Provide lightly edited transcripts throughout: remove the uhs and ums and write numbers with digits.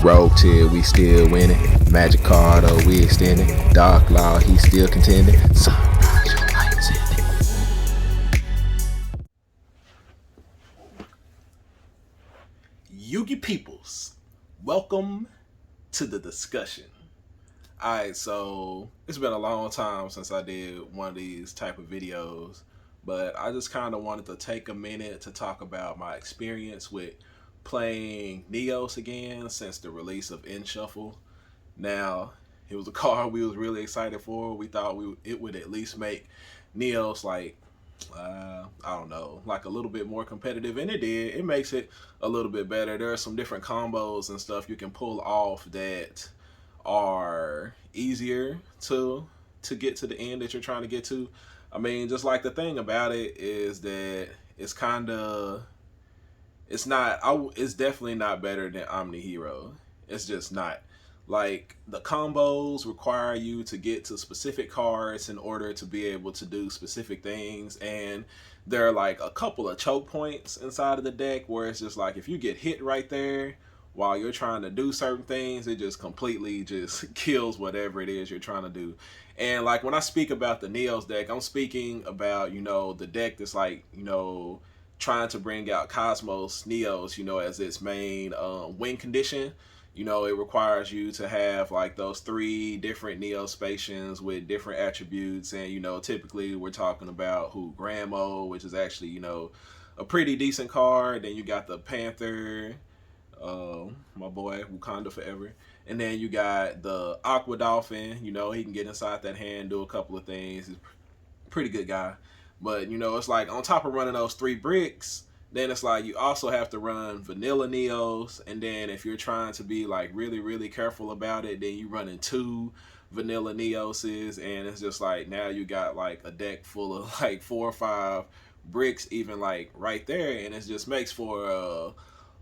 Rogue Tier, we still winning. Magic Card, oh, we extending. Dark Law, he still contending. Sunrise, your lights in it. Yugi peoples, welcome to the discussion. Alright, so it's been a long time since I did one of these type of videos, but I just kind of wanted to take a minute to talk about my experience with playing Neos again since the release of N Shuffle. Now, it was a card we was really excited for. We thought it would at least make Neos like I don't know, like a little bit more competitive, and it did. It makes it a little bit better. There are some different combos and stuff you can pull off that are easier to get to the end that you're trying to get to. I mean, just like the thing about it is that it's kind of it's definitely not better than Omni Hero. It's just not. Like, the combos require you to get to specific cards in order to be able to do specific things, and there are like a couple of choke points inside of the deck where it's just like if you get hit right there while you're trying to do certain things, it just completely just kills whatever it is you're trying to do. And like when I speak about the Neos deck, I'm speaking about, the deck that's like, trying to bring out Cosmos Neos, as its main win condition. It requires you to have like those 3 different Neospacians with different attributes, and typically we're talking about Gramo, which is actually a pretty decent card. Then you got the Panther, my boy Wakanda Forever, and then you got the Aqua Dolphin. He can get inside that hand, do a couple of things. He's a pretty good guy. But it's like on top of running those 3 bricks, then it's like you also have to run vanilla Neos, and then if you're trying to be like really, really careful about it, then you run in 2 vanilla Neoses, and it's just like now you got like a deck full of like 4 or 5 bricks even like right there, and it just makes for a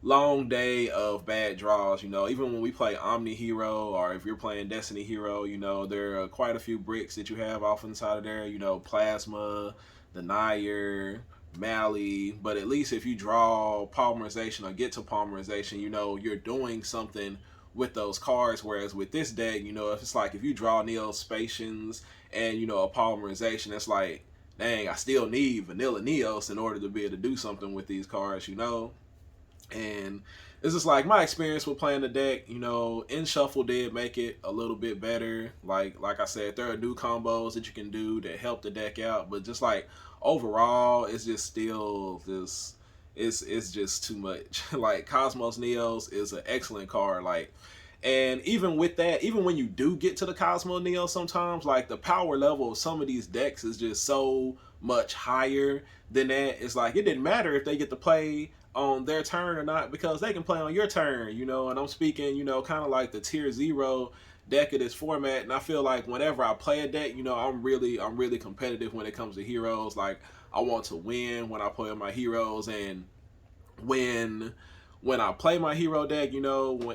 long day of bad draws. Even when we play Omni Hero, or if you're playing Destiny Hero, there are quite a few bricks that you have off inside of there. Plasma, Denier, Mally, but at least if you draw polymerization or get to polymerization, you're doing something with those cards. Whereas with this deck, if it's like if you draw Neospacians and a polymerization, it's like, dang, I still need vanilla Neos in order to be able to do something with these cards, And it's just like my experience with playing the deck. N Shuffle did make it a little bit better. Like I said, there are new combos that you can do that help the deck out, but just like overall, it's just still this. It's just too much. Like Cosmos Neos is an excellent card. Like, and even with that, even when you do get to the Cosmos Neos, sometimes like the power level of some of these decks is just so much higher than that. It's like it didn't matter if they get to play on their turn or not, because they can play on your turn, and I'm speaking, kind of like the tier 0 deck of this format. And I feel like whenever I play a deck, I'm really competitive when it comes to heroes. Like, I want to win when I play my heroes, and when I play my hero deck,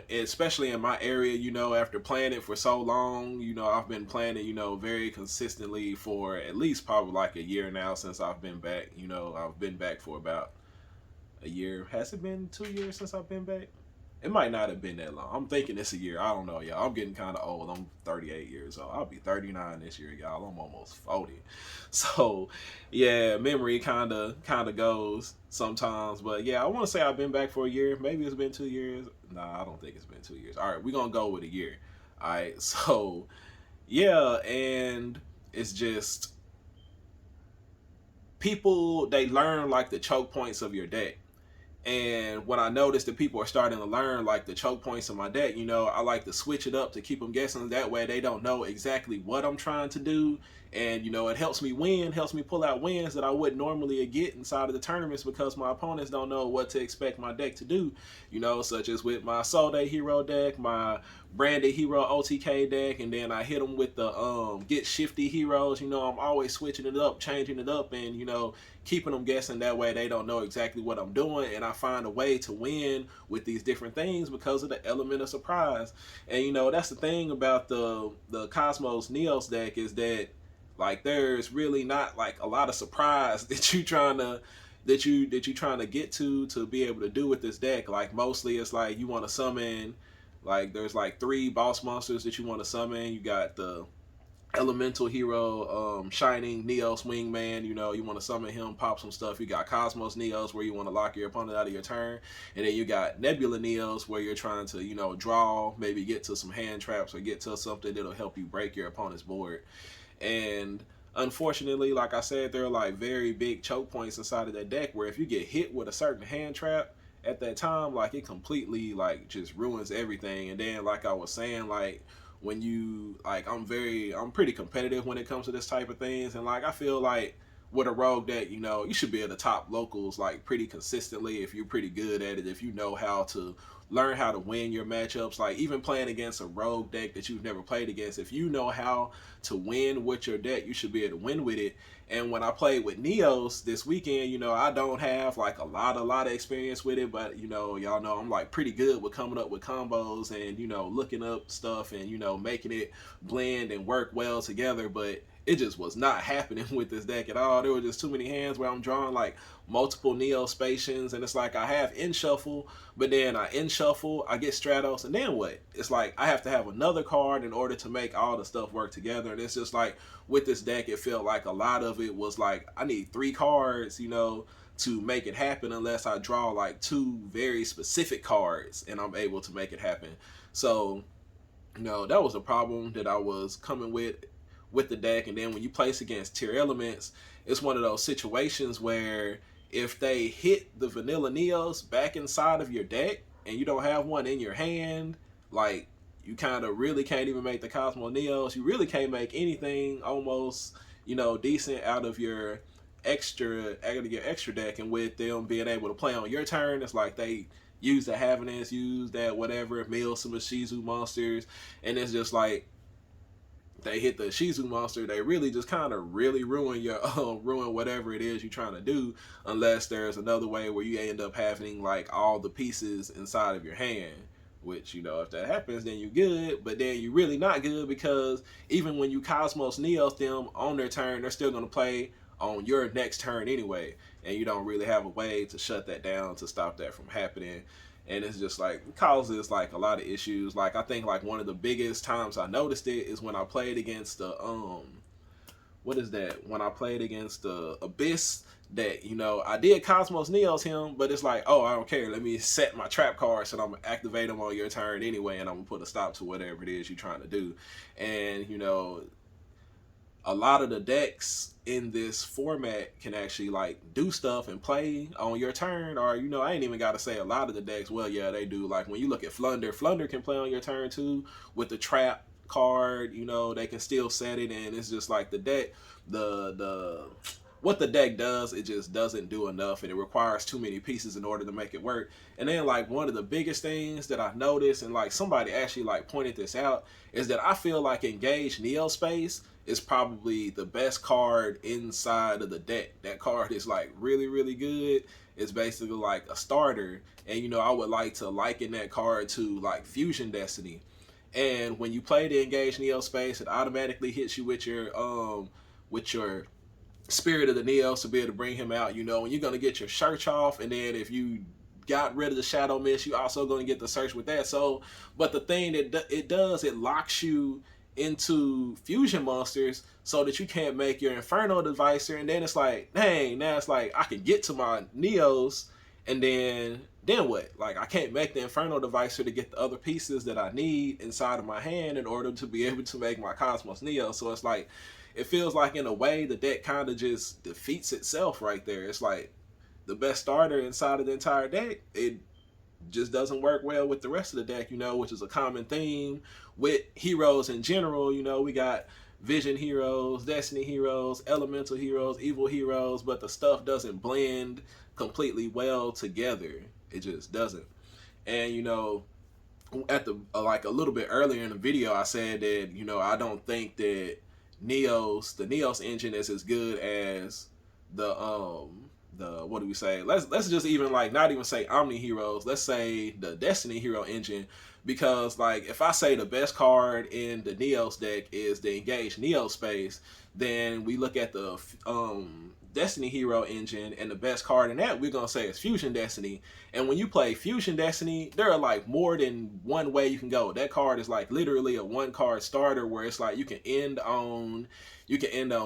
especially in my area, after playing it for so long, I've been playing it, very consistently for at least probably like a year now since I've been back. I've been back for about a year. Has it been 2 years since I've been back? It might not have been that long. I'm thinking it's a year. I don't know, y'all. I'm getting kind of old. I'm 38 years old. I'll be 39 this year, y'all. I'm almost 40. So, yeah, memory kind of goes sometimes. But, yeah, I want to say I've been back for a year. Maybe it's been 2 years. Nah, I don't think it's been 2 years. All right, we're going to go with a year. All right, so, yeah, and it's just people, they learn, like, the choke points of your deck. And when I notice that people are starting to learn like the choke points of my deck, I like to switch it up to keep them guessing. That way they don't know exactly what I'm trying to do. And, it helps me win, helps me pull out wins that I wouldn't normally get inside of the tournaments, because my opponents don't know what to expect my deck to do, such as with my Soul Day Hero deck, my Branded Hero OTK deck, and then I hit them with the Get Shifty Heroes. I'm always switching it up, changing it up, and, keeping them guessing. That way they don't know exactly what I'm doing, and I find a way to win with these different things because of the element of surprise. And, that's the thing about the Cosmos Neos deck, is that like there's really not like a lot of surprise that you trying to get to be able to do with this deck. Like, mostly it's like you want to summon Like there's like 3 boss monsters that you want to summon. You got the elemental hero, Shining Neos Wingman. You want to summon him, pop some stuff. You got Cosmos Neos, where you want to lock your opponent out of your turn. And then you got Nebula Neos, where you're trying to, draw, maybe get to some hand traps or get to something that'll help you break your opponent's board. And unfortunately, like I said, there are like very big choke points inside of that deck where if you get hit with a certain hand trap at that time, like it completely like just ruins everything. And then like I was saying, like when you like I'm pretty competitive when it comes to this type of things, and like I feel like with a rogue deck, you should be at the top locals like pretty consistently if you're pretty good at it, if you know how to learn how to win your matchups. Like even playing against a rogue deck that you've never played against, if you know how to win with your deck, you should be able to win with it. And when I played with Neos this weekend, I don't have like a lot of experience with it, but y'all know I'm like pretty good with coming up with combos and looking up stuff and making it blend and work well together. But it just was not happening with this deck at all. There were just too many hands where I'm drawing like multiple Neo Spacians, and it's like I have in shuffle, but then I in shuffle, I get Stratos, and then what? It's like I have to have another card in order to make all the stuff work together. And it's just like with this deck, it felt like a lot of it was like I need 3 cards, to make it happen, unless I draw like 2 very specific cards and I'm able to make it happen. So, that was a problem that I was coming with the deck. And then when you place against tier elements, it's one of those situations where if they hit the vanilla Neos back inside of your deck and you don't have one in your hand, like you kind of really can't even make the Cosmo Neos. You really can't make anything almost, decent out of your extra deck. And with them being able to play on your turn, it's like they use the Haviness, use that whatever, mill some Shizu monsters, and it's just like they hit the Shizu monster, they really just kind of really ruin your ruin whatever it is you're trying to do, unless there's another way where you end up having like all the pieces inside of your hand. Which, if that happens, then you're good, but then you're really not good, because even when you Cosmos Neos them on their turn, they're still going to play on your next turn anyway, and you don't really have a way to shut that down, to stop that from happening. And it's just like it causes like a lot of issues. Like I think like one of the biggest times I noticed it is when I played against the what is that? When I played against the Abyss deck, I did Cosmos Neos him, but it's like, oh, I don't care. Let me set my trap cards and I'm gonna activate them on your turn anyway, and I'm gonna put a stop to whatever it is you're trying to do. And a lot of the decks in this format can actually like do stuff and play on your turn, or I ain't even got to say a lot of the decks. Well, yeah, they do. Like when you look at Flunder can play on your turn too with the trap card. They can still set it, and it's just like the deck, the what the deck does, it just doesn't do enough, and it requires too many pieces in order to make it work. And then like one of the biggest things that I noticed, and like somebody actually like pointed this out, is that I feel like Engage Neo Space is probably the best card inside of the deck. That card is like really, really good. It's basically like a starter. And I would like to liken that card to like Fusion Destiny. And when you play the Engage Neo Space, it automatically hits you with your Spirit of the Neos to be able to bring him out, and you're gonna get your search off, and then if you got rid of the Shadow Mist, you also gonna get the search with that. So, but the thing that it does, it locks you into fusion monsters so that you can't make your Inferno Divisor, and then it's like, dang, now it's like I can get to my Neos, and then what? Like I can't make the Inferno Divisor to get the other pieces that I need inside of my hand in order to be able to make my Cosmos Neo. So it's like, it feels like in a way the deck kind of just defeats itself right there. It's like the best starter inside of the entire deck, it just doesn't work well with the rest of the deck, which is a common theme with heroes in general. We got Vision heroes, Destiny heroes, Elemental heroes, Evil heroes, but the stuff doesn't blend completely well together. It just doesn't. And at the like a little bit earlier in the video, I said that I don't think that the Neos engine is as good as the what do we say? Let's just even like not even say Omni Heroes. Let's say the Destiny Hero engine, because like if I say the best card in the Neos deck is the Engage Neo Space, then we look at the Destiny Hero engine, and the best card in that we're gonna say is Fusion Destiny. And when you play Fusion Destiny, there are like more than one way you can go. That card is like literally a one card starter where it's like you can end on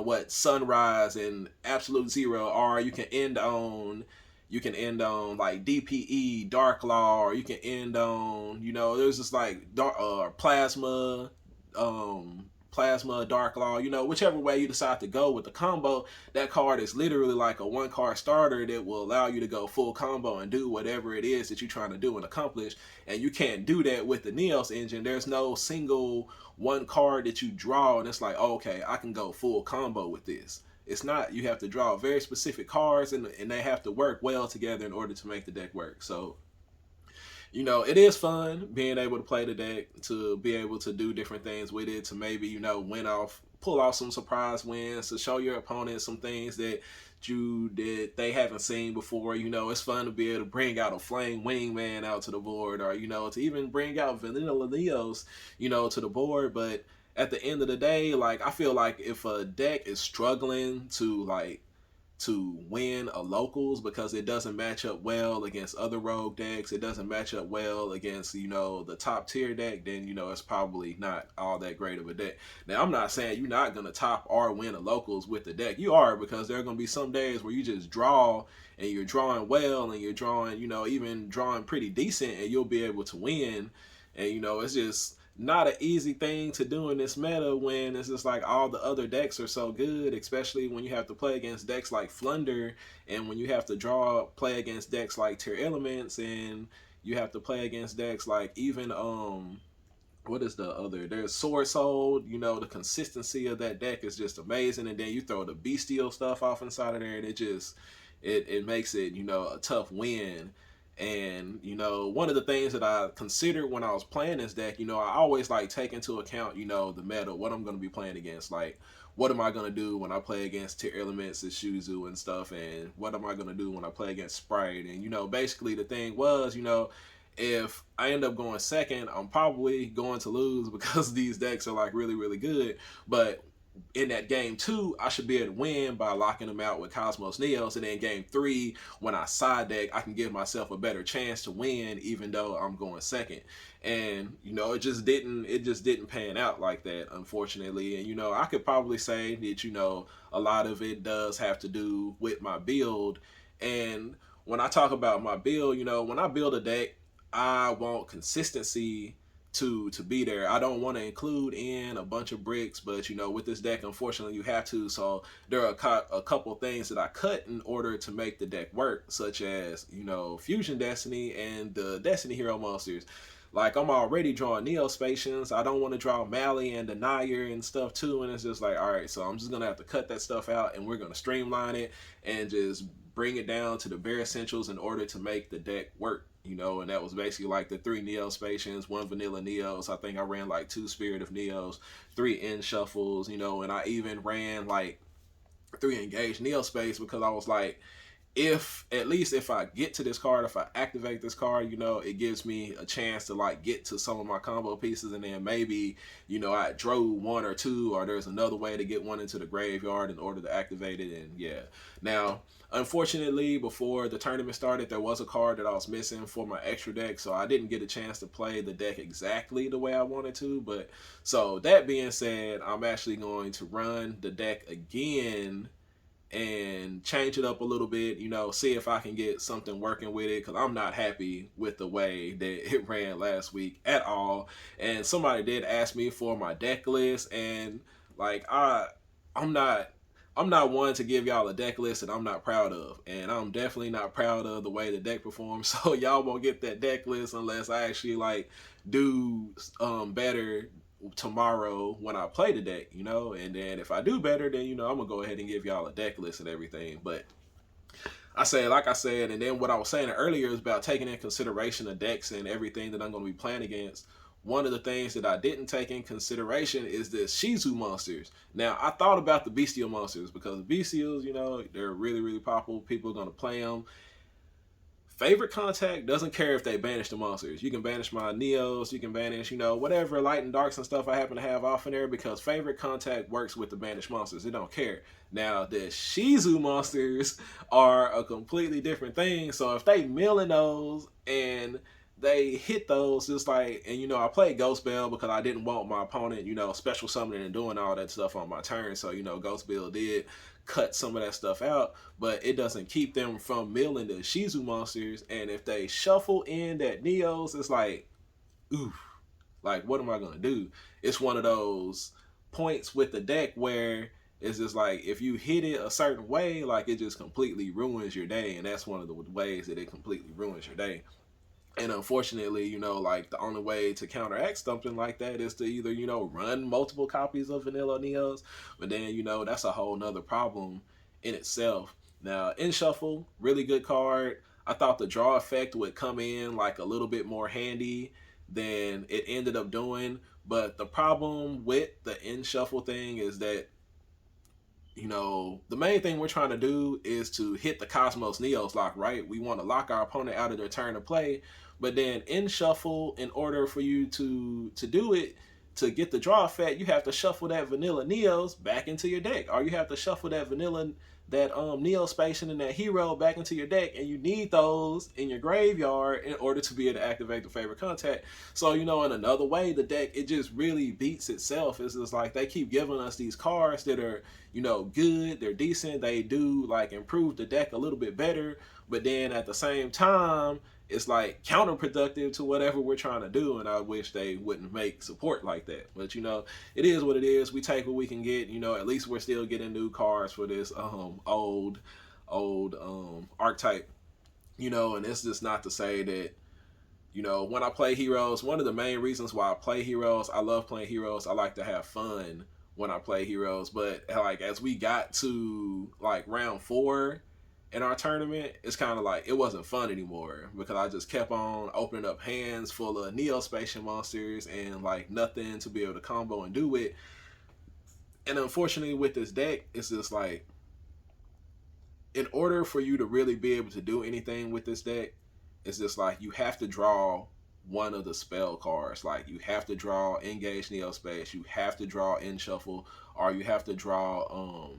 what, Sunrise and Absolute Zero, or you can end on like DPE, Dark Law, or you can end on, there's just like Plasma, Plasma, Dark Law, whichever way you decide to go with the combo. That card is literally like a one card starter that will allow you to go full combo and do whatever it is that you're trying to do and accomplish. And you can't do that with the Neos engine. There's no single one card that you draw and it's like, oh, okay, I can go full combo with this. It's not. You have to draw very specific cards, and they have to work well together in order to make the deck work. So, it is fun being able to play the deck, to be able to do different things with it, to maybe, pull off some surprise wins, to show your opponent some things that they haven't seen before. It's fun to be able to bring out a Flame Wingman out to the board, or, to even bring out Vanilla Leos, to the board. But at the end of the day, like, I feel like if a deck is struggling to win a locals because it doesn't match up well against other rogue decks, it doesn't match up well against, the top tier deck, then, it's probably not all that great of a deck. Now, I'm not saying you're not going to top or win a locals with the deck. You are, because there are going to be some days where you just draw and you're drawing well and you're drawing, even drawing pretty decent, and you'll be able to win. And, it's just not an easy thing to do in this meta when it's just like all the other decks are so good, especially when you have to play against decks like Flunder, and when you have to play against decks like Tier Elements, and you have to play against decks like even what is the other? There's Sword Soul. The consistency of that deck is just amazing, and then you throw the Bestial stuff off inside of there, and it makes it a tough win. And one of the things that I considered when I was playing this deck, I always like take into account the meta, what I'm going to be playing against. Like, what am I going to do when I play against Tier Elements and Shuzu and stuff, and what am I going to do when I play against Sprite? And basically the thing was, if I end up going second, I'm probably going to lose because these decks are like really, really good. But in that game 2, I should be able to win by locking them out with Cosmos Neos, and then game 3, when I side deck, I can give myself a better chance to win, even though I'm going second. And it just didn't pan out like that, unfortunately. And I could probably say that a lot of it does have to do with my build. And when I talk about my build, when I build a deck, I want consistency to be there. I don't want to include in a bunch of bricks, but with this deck, unfortunately, you have to. So there are a couple things that I cut in order to make the deck work, such as Fusion Destiny and the Destiny Hero monsters. Like, I'm already drawing Neospatians. I don't want to draw Mally and Denier and stuff too, and it's just like, all right, so I'm just gonna have to cut that stuff out, and we're gonna streamline it and just bring it down to the bare essentials in order to make the deck work. And that was basically like the 3 Neospatians, 1 Vanilla Neos. I think I ran like 2 Spirit of Neos, 3 End Shuffles, and I even ran like 3 Engaged Neospace, because I was like, if I get to this card, if I activate this card, it gives me a chance to like get to some of my combo pieces, and then maybe, I drew 1 or 2, or there's another way to get 1 into the graveyard in order to activate it. And yeah. Now, unfortunately, before the tournament started, there was a card that I was missing for my extra deck, so I didn't get a chance to play the deck exactly the way I wanted to. But so that being said, I'm actually going to run the deck again and change it up a little bit, see if I can get something working with it, because I'm not happy with the way that it ran last week at all. And somebody did ask me for my deck list, and like I'm not one to give y'all a deck list that I'm not proud of, and I'm definitely not proud of the way the deck performs. So y'all won't get that deck list unless I actually like do better tomorrow when I play the deck, and then if I do better, then I'm gonna go ahead and give y'all a deck list and everything. But like I said, and then what I was saying earlier is about taking in consideration the decks and everything that I'm gonna be playing against. One of the things that I didn't take in consideration is the Shizu monsters. Now, I thought about the Bestial monsters because Bestials, they're really, really popular. People are gonna play them. Favorite contact doesn't care if they banish the monsters. You can banish my Neos, you can banish, whatever light and darks and stuff I happen to have off in there, because favorite contact works with the banished monsters. It don't care. Now the Shizu monsters are a completely different thing. So if they milling those and they hit those, just like, and I played Ghost Bell because I didn't want my opponent, special summoning and doing all that stuff on my turn. So Ghost Bell did cut some of that stuff out, but it doesn't keep them from milling the Shizu monsters. And if they shuffle in that Neos, it's like, oof, like what am I gonna do? It's one of those points with the deck where it's just like if you hit it a certain way, like it just completely ruins your day, and that's one of the ways that it completely ruins your day. And unfortunately, like the only way to counteract something like that is to either, run multiple copies of Vanilla Neos, but then, that's a whole nother problem in itself. Now, in Shuffle, really good card. I thought the draw effect would come in like a little bit more handy than it ended up doing. But the problem with the in Shuffle thing is that the main thing we're trying to do is to hit the Cosmos Neos lock, right? We want to lock our opponent out of their turn of play. But then in Shuffle, in order for you to do it, to get the draw effect, you have to shuffle that vanilla Neos back into your deck. Or you have to shuffle that vanilla, that Neo Spatian and that Hero back into your deck, and you need those in your graveyard in order to be able to activate the favorite contact. So, in another way, the deck, it just really beats itself. It's just like they keep giving us these cards that are, good, they're decent, they do like improve the deck a little bit better, but then at the same time, it's like counterproductive to whatever we're trying to do, and I wish they wouldn't make support like that. But it is what it is. We take what we can get. At least we're still getting new cards for this old archetype. And it's just not to say that when I play heroes, one of the main reasons why I play heroes, I love playing heroes. I like to have fun when I play heroes, but like as we got to like round 4 in our tournament, it's kind of like it wasn't fun anymore because I just kept on opening up hands full of Neospatial monsters and like nothing to be able to combo and do it. And unfortunately with this deck, it's just like in order for you to really be able to do anything with this deck, it's just like you have to draw one of the spell cards. Like you have to draw Engage Neospace, you have to draw In Shuffle, or you have to draw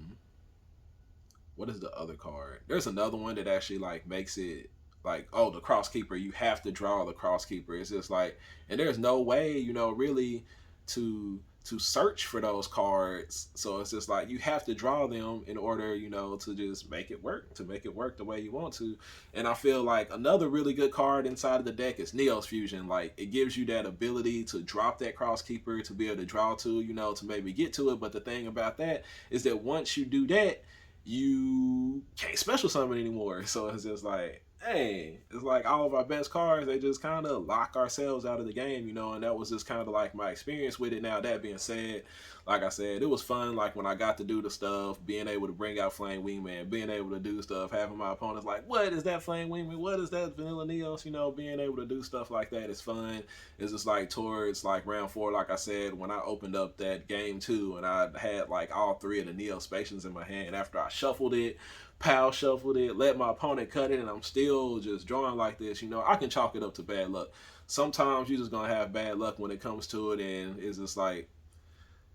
what is the other card? There's another one that actually like makes it like, oh, the Crosskeeper. You have to draw the Crosskeeper. It's just like, and there's no way, really to search for those cards. So it's just like you have to draw them in order, to just make it work, the way you want to. And I feel like another really good card inside of the deck is Neos Fusion. Like it gives you that ability to drop that Crosskeeper to be able to draw to, to maybe get to it. But the thing about that is that once you do that, you can't special summon anymore. So it's just like, hey, it's like all of our best cards, they just kind of lock ourselves out of the game, and that was just kind of like my experience with it. Now, that being said, like I said, it was fun, like when I got to do the stuff, being able to bring out Flame Wingman, being able to do stuff, having my opponents like, what is that Flame Wingman? What is that Vanilla Neos? Being able to do stuff like that is fun. It's just like towards like round 4, like I said, when I opened up that game 2 and I had like all 3 of the Neospacians in my hand after I shuffled it, pal shuffled it, let my opponent cut it, and I'm still just drawing like this, I can chalk it up to bad luck. Sometimes you're just gonna have bad luck when it comes to it, and it's just like,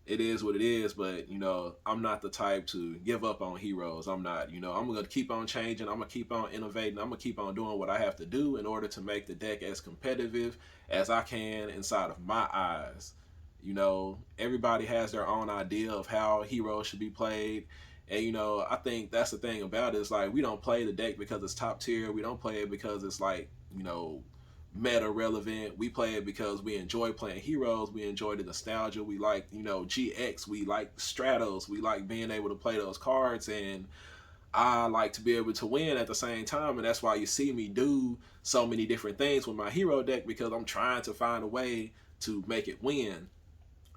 it is what it is. But I'm not the type to give up on heroes. I'm not. I'm gonna keep on changing. I'm gonna keep on innovating. I'm gonna keep on doing what I have to do in order to make the deck as competitive as I can inside of my eyes. Everybody has their own idea of how heroes should be played. And I think that's the thing about it. It's like we don't play the deck because it's top tier. We don't play it because it's like, meta relevant. We play it because we enjoy playing heroes. We enjoy the nostalgia. We like, GX. We like Stratos. We like being able to play those cards, and I like to be able to win at the same time. And that's why you see me do so many different things with my hero deck, because I'm trying to find a way to make it win.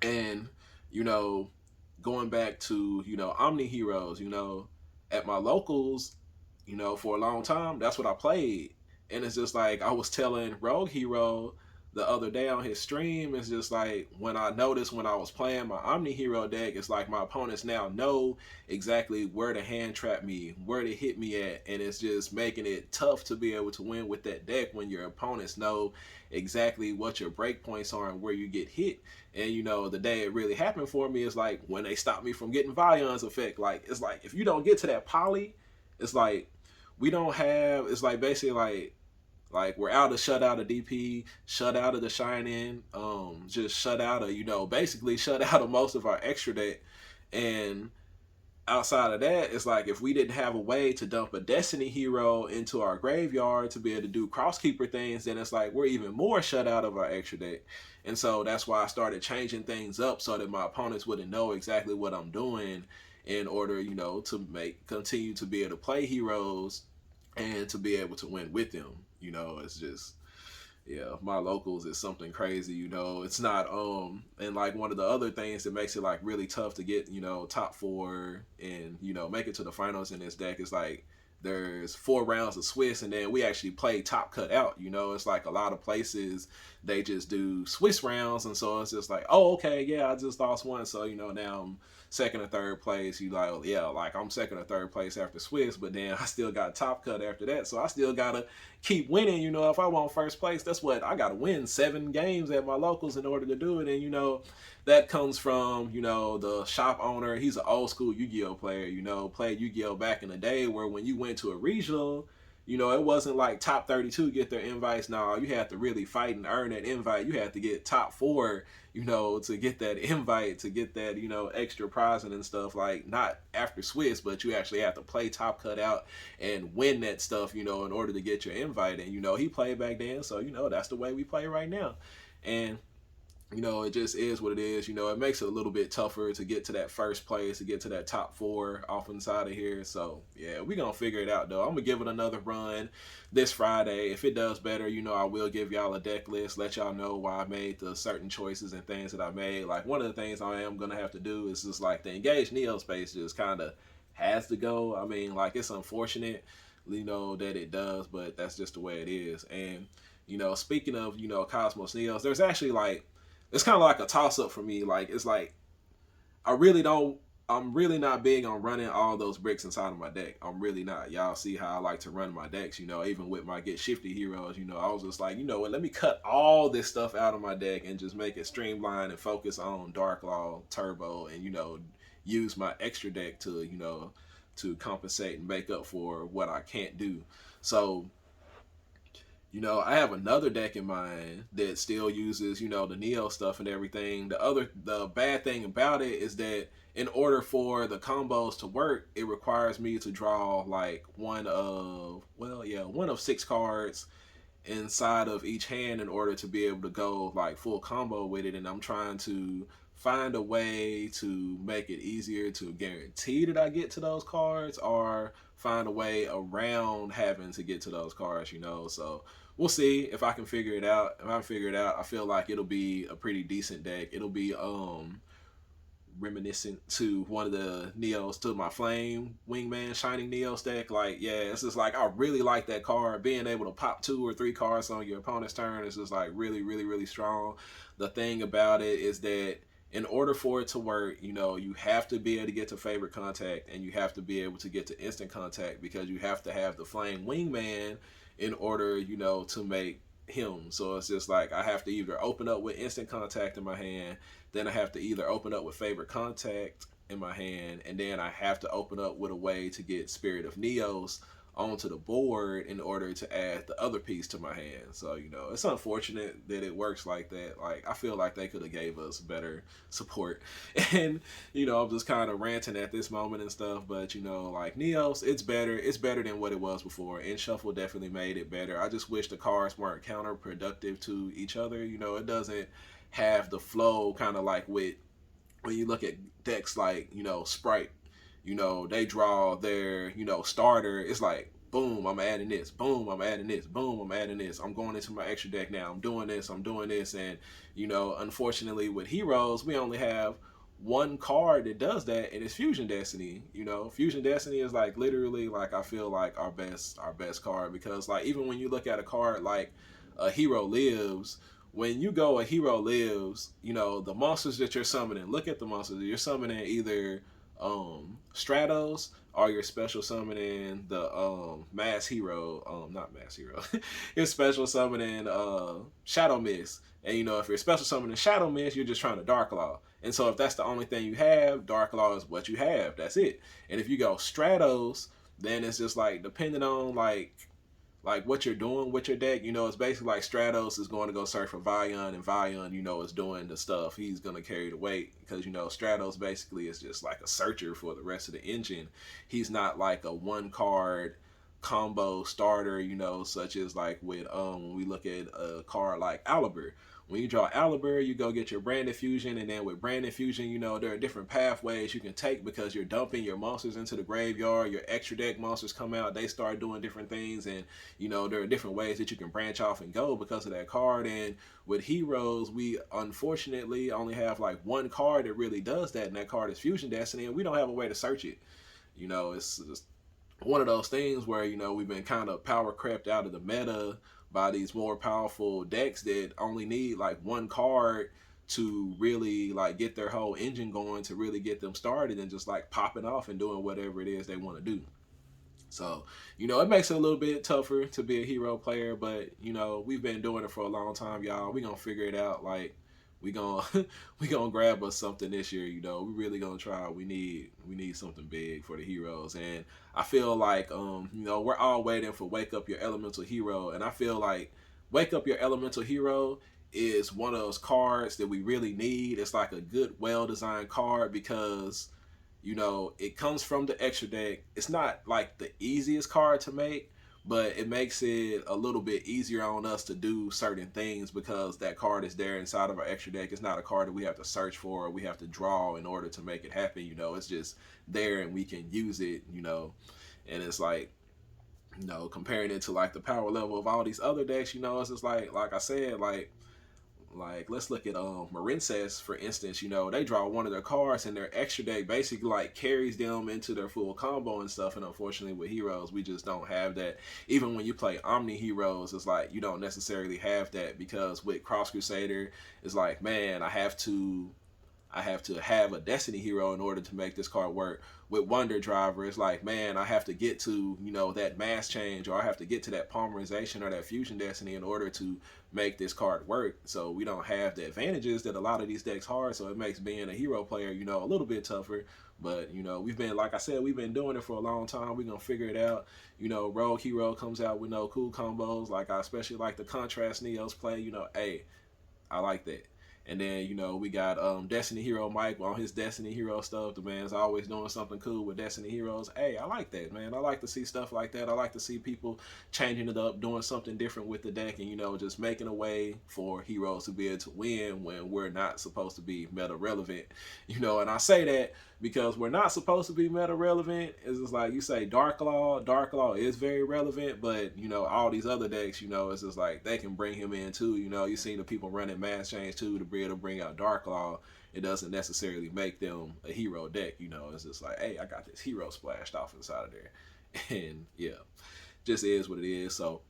And going back to Omni Heroes, at my locals, for a long time, that's what I played. And it's just like I was telling Rogue Hero the other day on his stream, it's just like when I noticed when I was playing my Omni Hero deck, it's like my opponents now know exactly where to hand trap me, where to hit me at, and it's just making it tough to be able to win with that deck when your opponents know exactly what your break points are and where you get hit. And the day it really happened for me is like when they stopped me from getting Vion's effect. Like it's like if you don't get to that poly, it's like we don't have. It's like basically like we're out of shut out of DP, shut out of the Shining, just shut out of basically shut out of most of our extra deck, and outside of that, it's like if we didn't have a way to dump a Destiny hero into our graveyard to be able to do crosskeeper things, then it's like we're even more shut out of our extra deck. And so that's why I started changing things up so that my opponents wouldn't know exactly what I'm doing in order, to continue to be able to play heroes and to be able to win with them. It's just my locals is something crazy. It's not and like one of the other things that makes it like really tough to get top 4 and make it to the finals in this deck is like there's 4 rounds of Swiss, and then we actually play top cut out. It's like a lot of places they just do Swiss rounds, and so it's just like, oh, okay, yeah, I just lost one, so now I'm second or third place. You like, yeah, like I'm second or third place after Swiss, but then I still got top cut after that, so I still gotta keep winning. If I want first place, that's what I gotta win 7 games at my locals in order to do it. And that comes from the shop owner. He's an old school Yu-Gi-Oh player. Played Yu-Gi-Oh back in the day where when you went to a regional, it wasn't like top 32 get their invites. No, you had to really fight and earn that invite. You had to get top 4, to get that invite, to get that, extra prizing and stuff. Like not after Swiss, but you actually have to play top cut out and win that stuff, in order to get your invite. And, he played back then. So, that's the way we play right now. And it just is what it is. It makes it a little bit tougher to get to that first place, to get to that top 4 off inside of here. So, yeah, we're going to figure it out, though. I'm going to give it another run this Friday. If it does better, I will give y'all a deck list, let y'all know why I made the certain choices and things that I made. Like, one of the things I am going to have to do is just, like, the Engaged Neo space just kind of has to go. I mean, like, it's unfortunate, that it does, but that's just the way it is. And, speaking of, Cosmos Neos, there's actually, like, it's kind of like a toss up for me. Like it's like I'm really not big on running all those bricks inside of my deck. I'm really not. Y'all see how I like to run my decks, even with my get shifty heroes, I was just like, what, let me cut all this stuff out of my deck and just make it streamlined and focus on Dark Law, Turbo, and use my extra deck to to compensate and make up for what I can't do. So I have another deck in mind that still uses, the Neo stuff and everything. The bad thing about it is that in order for the combos to work, it requires me to draw like one of 6 cards inside of each hand in order to be able to go like full combo with it. And I'm trying to find a way to make it easier to guarantee that I get to those cards, or find a way around having to get to those cards, so we'll see if I can figure it out. If I can figure it out, I feel like it'll be a pretty decent deck. It'll be reminiscent to one of the Neos, to my Flame Wingman Shining Neo deck. Like, yeah, it's just like I really like that card. Being able to pop 2 or 3 cards on your opponent's turn is just like really, really, really strong. The thing about it is that in order for it to work, you have to be able to get to favorite contact, and you have to be able to get to instant contact, because you have to have the Flame Wingman in order, to make him. So it's just like I have to either open up with instant contact in my hand, then I have to either open up with favorite contact in my hand, and then I have to open up with a way to get Spirit of Neos onto the board in order to add the other piece to my hand. So it's unfortunate that it works like that. Like I feel like they could have gave us better support. And I'm just kind of ranting at this moment and stuff, but like Neos, it's better than what it was before, and Shuffle definitely made it better. I just wish the cards weren't counterproductive to each other. It doesn't have the flow kind of like with when you look at decks like Sprite. They draw their, starter. It's like, boom, I'm adding this. Boom, I'm adding this. Boom, I'm adding this. I'm going into my extra deck now. I'm doing this. And, unfortunately with heroes, we only have one card that does that, and it's Fusion Destiny. Fusion Destiny is like literally like I feel like our best card, because like even when you look at a card like Hero Lives, when you go a hero lives, you know, the monsters that you're summoning, look at the monsters. You're summoning either Stratos, or you're special summoning the mass hero, not mass hero. You're special summoning Shadow Mist. And you know, if you're special summoning Shadow Mist, you're just trying to Dark Law. And so if that's the only thing you have, Dark Law is what you have. That's it. And if you go Stratos, then it's just like depending on like what you're doing with your deck, you know, it's basically like Stratos is going to go search for Vion, and Vion, you know, is doing the stuff. He's going to carry the weight because, you know, Stratos basically is just like a searcher for the rest of the engine. He's not like a one card combo starter, you know, such as like with when we look at a card like Aliber. When you draw Aliber, you go get your Branded Fusion, and then with Branded Fusion, you know, there are different pathways you can take because you're dumping your monsters into the graveyard. Your extra deck monsters come out, they start doing different things, and, you know, there are different ways that you can branch off and go because of that card. And with heroes, we unfortunately only have like one card that really does that, and that card is Fusion Destiny, and we don't have a way to search it. You know, it's just one of those things where, you know, we've been kind of power crept out of the meta by these more powerful decks that only need like one card to really like get their whole engine going, to really get them started and just like popping off and doing whatever it is they want to do. So, you know, it makes it a little bit tougher to be a hero player, but, you know, we've been doing it for a long time, y'all. We gonna figure it out. Like, we gonna we gonna grab us something this year. You know, we really gonna try. We need something big for the heroes, and I feel like you know, we're all waiting for Wake Up Your Elemental Hero, and I feel like Wake Up Your Elemental Hero is one of those cards that we really need. It's like a good, well designed card because, you know, it comes from the extra deck. It's not like the easiest card to make, but it makes it a little bit easier on us to do certain things because that card is there inside of our extra deck. It's not a card that we have to search for or we have to draw in order to make it happen. You know, it's just there and we can use it, you know. And it's like, you know, comparing it to like the power level of all these other decks, you know, it's just like I said, like let's look at Marincess, for instance. You know, they draw one of their cards and their extra deck basically like carries them into their full combo and stuff. And unfortunately with heroes, we just don't have that. Even when you play Omni Heroes, it's like you don't necessarily have that because with Cross Crusader, it's like, man, I have to have a Destiny hero in order to make this card work. With Wonder Driver, it's like, man, I have to get to, you know, that mass change, or I have to get to that polymerization or that Fusion Destiny in order to make this card work. So we don't have the advantages that a lot of these decks are, so it makes being a hero player, you know, a little bit tougher. But, you know, we've been, like I said, we've been doing it for a long time. We're going to figure it out. You know, Rogue Hero comes out with no cool combos. Like, I especially like the Contrast Neos play. You know, hey, I like that. And then, you know, we got Destiny Hero Mike on his Destiny Hero stuff. The man's always doing something cool with Destiny Heroes. Hey, I like that, man. I like to see stuff like that. I like to see people changing it up, doing something different with the deck, and, you know, just making a way for heroes to be able to win when we're not supposed to be meta relevant. You know, and I say that because we're not supposed to be meta relevant. It's just like you say, Dark Law is very relevant, but, you know, all these other decks, you know, it's just like they can bring him in too. You know, you see the people running Mass Change too to be able to bring out Dark Law. It doesn't necessarily make them a hero deck. You know, it's just like, hey, I got this hero splashed off inside of there. And yeah, just is what it is. So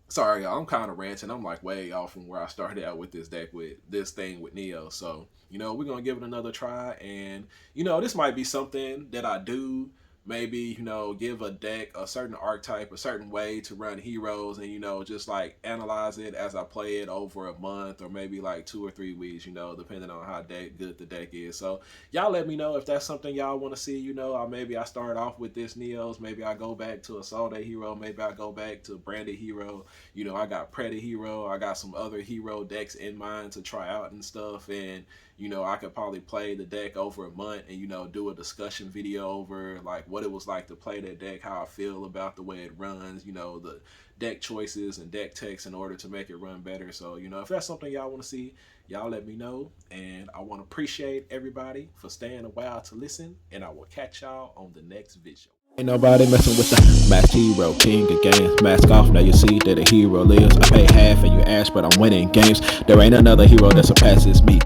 sorry, y'all, I'm kind of ranting. I'm like way off from where I started out with this deck, with this thing with Neo. So, you know, we're going to give it another try. And, you know, this might be something that I do. Maybe, you know, give a deck a certain archetype, a certain way to run heroes, and, you know, just like analyze it as I play it over a month or maybe like 2 or 3 weeks, you know, depending on how good the deck is. So y'all let me know if that's something y'all want to see. You know, maybe I start off with this Neos, maybe I go back to Assault Hero, maybe I go back to Branded Hero. You know, I got Predator Hero, I got some other hero decks in mind to try out and stuff. And, you know, I could probably play the deck over a month and, you know, do a discussion video over like what it was like to play that deck, how I feel about the way it runs, you know, the deck choices and deck text in order to make it run better. So, you know, if that's something y'all want to see, y'all let me know. And I want to appreciate everybody for staying a while to listen, and I will catch y'all on the next video. Ain't nobody messing with the masked hero, king of games. Mask off, now you see that a hero lives. I pay half and you ask, but I'm winning games. There ain't another hero that surpasses me.